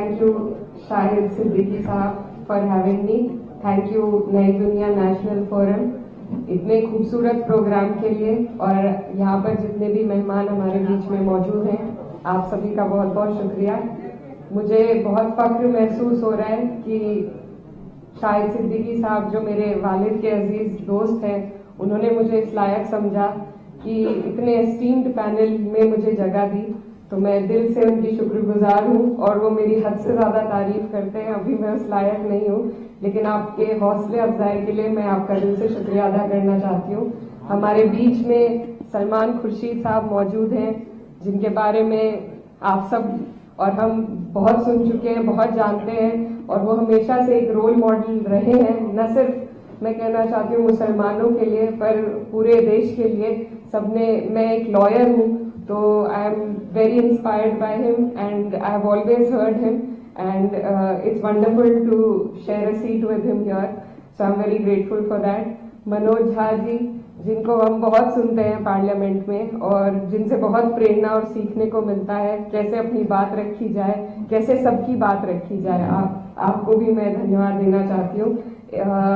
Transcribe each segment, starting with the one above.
Thank you, Shahid Siddiqui साहब, for having me. Thank you, नई दुनिया नेशनल फोरम, इतने खूबसूरत प्रोग्राम के लिए, और यहाँ पर जितने भी मेहमान हमारे बीच में मौजूद हैं, आप सभी का बहुत बहुत शुक्रिया। मुझे बहुत फख्र महसूस हो रहा है कि शाहिद सिद्दीकी साहब, जो मेरे वालिद के अजीज दोस्त हैं, उन्होंने मुझे इस लायक समझा कि इतने एस्टीम्ड पैनल में मुझे जगह दी, तो मैं दिल से उनकी शुक्रगुजार हूँ। और वो मेरी हद से ज्यादा तारीफ करते हैं, अभी मैं उस लायक नहीं हूँ, लेकिन आपके हौसले अफजाई के लिए मैं आपका दिल से शुक्रिया अदा करना चाहती हूँ। हमारे बीच में सलमान खुर्शीद साहब मौजूद हैं, जिनके बारे में आप सब और हम बहुत सुन चुके हैं, बहुत जानते हैं, और वो हमेशा से एक रोल मॉडल रहे हैं, न सिर्फ मैं कहना चाहती हूँ मुसलमानों के लिए, पर पूरे देश के लिए। सबने, मैं एक लॉयर हूँ, तो I am very inspired by him and I have always heard him and it's wonderful to share a seat with him here, so I am very grateful for that. Manoj Jha ji, जिनको हम बहुत सुनते हैं पार्लियामेंट में और जिनसे बहुत प्रेरणा और सीखने को मिलता है, कैसे अपनी बात रखी जाए, कैसे सबकी बात रखी जाए, आपको भी मैं धन्यवाद देना चाहती हूँ।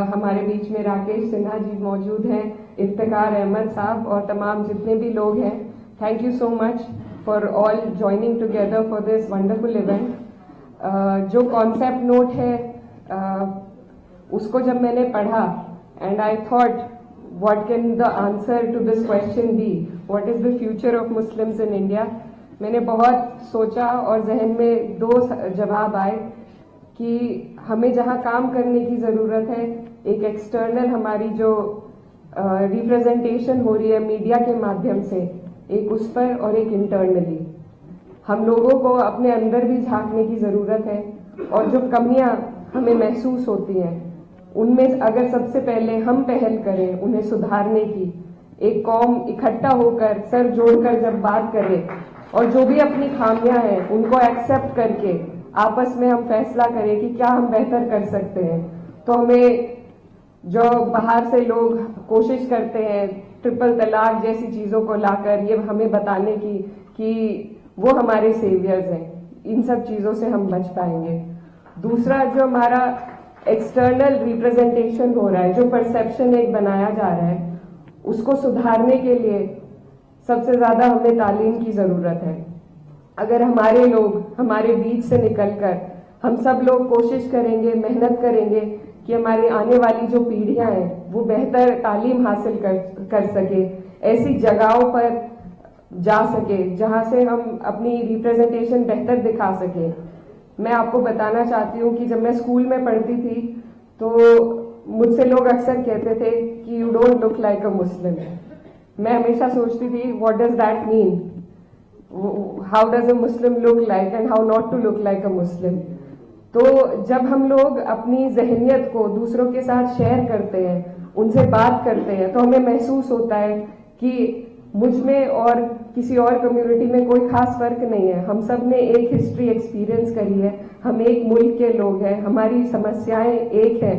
हमारे बीच में राकेश सिन्हा जी मौजूद हैं, इफ्तिकार अहमद साहब और तमाम जितने भी लोग हैं, thank you so much for all joining together for this wonderful event. जो कॉन्सेप्ट नोट है उसको जब मैंने पढ़ा and I thought what can the answer to this question be, what is the future of Muslims in India, मैंने बहुत सोचा और जहन में दो जवाब आए कि हमें जहाँ काम करने की ज़रूरत है, एक एक्सटर्नल हमारी जो रिप्रेजेंटेशन हो रही है मीडिया के माध्यम से, एक उस पर, और एक इंटरनली हम लोगों को अपने अंदर भी झांकने की ज़रूरत है। और जो कमियां हमें महसूस होती हैं उनमें अगर सबसे पहले हम पहल करें उन्हें सुधारने की, एक कौम इकट्ठा होकर सर जोड़कर जब बात करे और जो भी अपनी खामियां हैं उनको एक्सेप्ट करके आपस में हम फैसला करें कि क्या हम बेहतर कर सकते हैं, तो हमें जो बाहर से लोग कोशिश करते हैं ट्रिपल तलाक जैसी चीजों को लाकर ये हमें बताने की कि वो हमारे सेवियर्स हैं, इन सब चीजों से हम बच पाएंगे। दूसरा, जो हमारा एक्सटर्नल रिप्रेजेंटेशन हो रहा है, जो परसेप्शन एक बनाया जा रहा है, उसको सुधारने के लिए सबसे ज्यादा हमें तालीम की जरूरत है। अगर हमारे लोग हमारे बीच से निकलकर हम सब लोग कोशिश करेंगे, मेहनत करेंगे कि हमारी आने वाली जो पीढ़ियां हैं वो बेहतर तालीम हासिल कर सके, ऐसी जगहों पर जा सके जहां से हम अपनी रिप्रेजेंटेशन बेहतर दिखा सके। मैं आपको बताना चाहती हूँ कि जब मैं स्कूल में पढ़ती थी तो मुझसे लोग अक्सर कहते थे कि you don't look like a Muslim. मैं हमेशा सोचती थी what does that mean, how does a Muslim look like and how not to look like a Muslim. तो जब हम लोग अपनी जहनियत को दूसरों के साथ शेयर करते हैं, उनसे बात करते हैं, तो हमें महसूस होता है कि मुझ में और किसी और कम्युनिटी में कोई खास फर्क नहीं है। हम सब ने एक हिस्ट्री एक्सपीरियंस करी है, हम एक मुल्क के लोग हैं, हमारी समस्याएं एक हैं।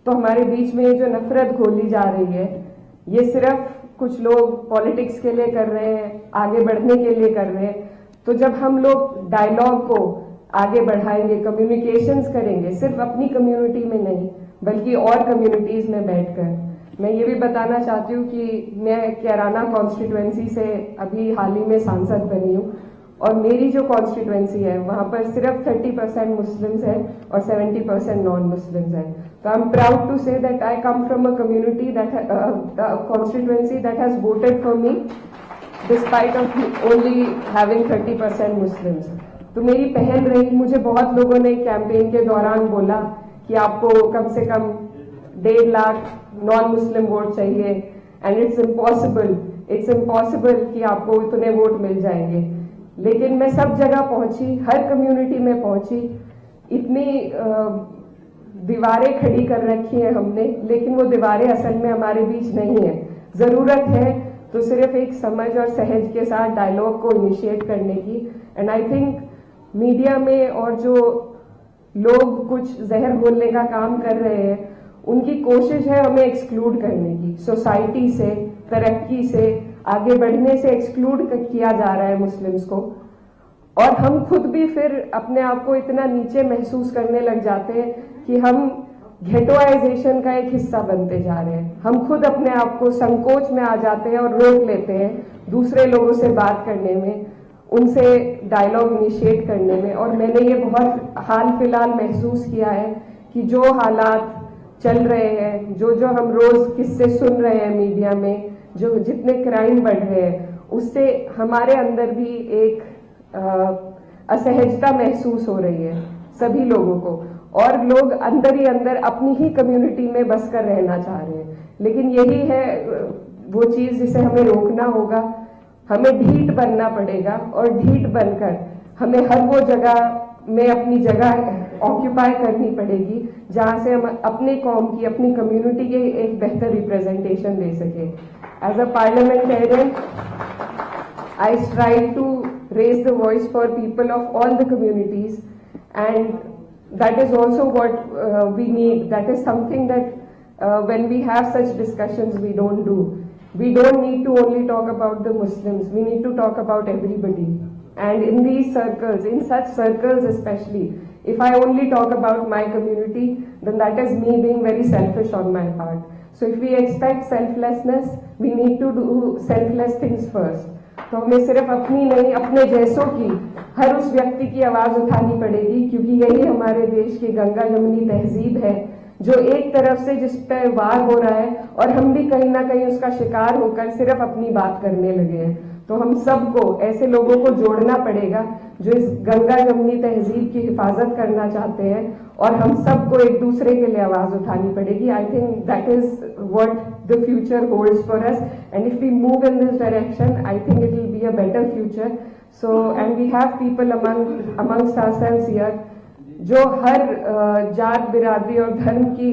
तो हमारे बीच में जो नफरत घोली जा रही है, ये सिर्फ कुछ लोग पॉलिटिक्स के लिए कर रहे हैं, आगे बढ़ने के लिए कर रहे हैं। तो जब हम लोग डायलॉग को आगे बढ़ाएंगे, कम्युनिकेशंस करेंगे, सिर्फ अपनी कम्युनिटी में नहीं बल्कि और कम्युनिटीज में बैठकर। मैं ये भी बताना चाहती हूँ कि मैं कैराना कॉन्स्टिट्यूएंसी से अभी हाल ही में सांसद बनी हूँ, और मेरी जो कॉन्स्टिट्यूएंसी है वहाँ पर सिर्फ 30% मुस्लिम्स हैं और 70% नॉन मुस्लिम्स हैं। तो I am proud to say that I come from a community that constituency that has voted for me despite of only having 30% Muslims. तो मेरी पहल रही, मुझे बहुत लोगों ने कैंपेन के दौरान बोला कि आपको कम से कम 1.5 लाख नॉन मुस्लिम वोट चाहिए, एंड इट्स इम्पॉसिबल कि आपको इतने वोट मिल जाएंगे। लेकिन मैं सब जगह पहुंची, हर कम्युनिटी में पहुंची, इतनी दीवारें खड़ी कर रखी हैं हमने, लेकिन वो दीवारें असल में हमारे बीच नहीं है। जरूरत है तो सिर्फ एक समझ और सहज के साथ डायलॉग को इनिशिएट करने की। एंड आई थिंक मीडिया में और जो लोग कुछ जहर घोलने का काम कर रहे हैं, उनकी कोशिश है हमें एक्सक्लूड करने की, सोसाइटी से, तरक्की से, आगे बढ़ने से एक्सक्लूड किया जा रहा है मुस्लिम्स को। और हम खुद भी फिर अपने आप को इतना नीचे महसूस करने लग जाते हैं कि हम घेटोआइजेशन का एक हिस्सा बनते जा रहे हैं। हम खुद अपने आप को संकोच में आ जाते हैं और रोक लेते हैं दूसरे लोगों से बात करने में, उनसे डायलॉग इनिशिएट करने में। और मैंने ये बहुत हाल फिलहाल महसूस किया है कि जो हालात चल रहे हैं, जो हम रोज किस्से सुन रहे हैं मीडिया में, जो जितने क्राइम बढ़ रहे हैं, उससे हमारे अंदर भी एक असहजता महसूस हो रही है सभी लोगों को, और लोग अंदर ही अंदर अपनी ही कम्युनिटी में बस कर रहना चाह रहे हैं। लेकिन यही है वो चीज जिसे हमें रोकना होगा। हमें ढीठ बनना पड़ेगा और ढीठ बनकर हमें हर वो जगह में अपनी जगह ऑक्यूपाई करनी पड़ेगी जहां से हम अपने कौम की, अपनी कम्युनिटी के एक बेहतर रिप्रेजेंटेशन दे सके। As a parliamentarian, I strive to raise the voice for people of all the communities, and that is also what we need. That is something that when we have such discussions we don't do. We don't need to only talk about the Muslims, we need to talk about everybody. And in these circles, in such circles especially, if I only talk about my community, then that is me being very selfish on my part. So if we expect selflessness, we need to do selfless things first. तो हमें सिर्फ अपनी नहीं, अपने जैसों की, हर उस व्यक्ति की आवाज उठानी पड़ेगी, क्योंकि यही हमारे देश की गंगा जमुनी तहजीब है, जो एक तरफ से जिस पर वार हो रहा है और हम भी कहीं ना कहीं उसका शिकार होकर सिर्फ अपनी बात करने लगे हैं। तो हम सबको, ऐसे लोगों को जोड़ना पड़ेगा जो इस गंगा जमुनी तहजीब की हिफाजत करना चाहते हैं, और हम सबको एक दूसरे के लिए आवाज उठानी पड़ेगी। I think that is what the future holds for us, and if we move in this direction, I think it will be a better future. So and we have people amongst ourselves here जो हर जात, बिरादरी और धर्म की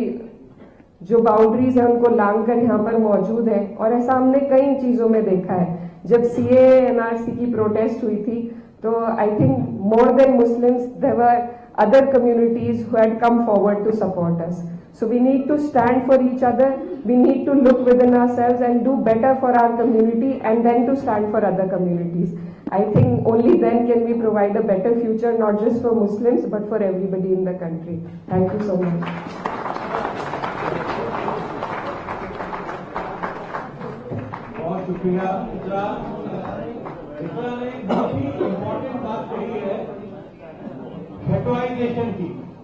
जो boundaries है उनको लांग कर यहाँ पर मौजूद है। और ऐसा हमने कई चीजों में देखा है। जब CAA NRC की प्रोटेस्ट हुई थी, तो I think more than Muslims there were other communities who had come forward to support us. So we need to stand for each other, we need to look within ourselves and do better for our community, and then to stand for other communities. I think only then can we provide a better future, not just for Muslims but for everybody in the country. Thank you so much. बहुत शुक्रिया इकरा ने बहुत ही important बात कही है, घेटोआइजेशन की।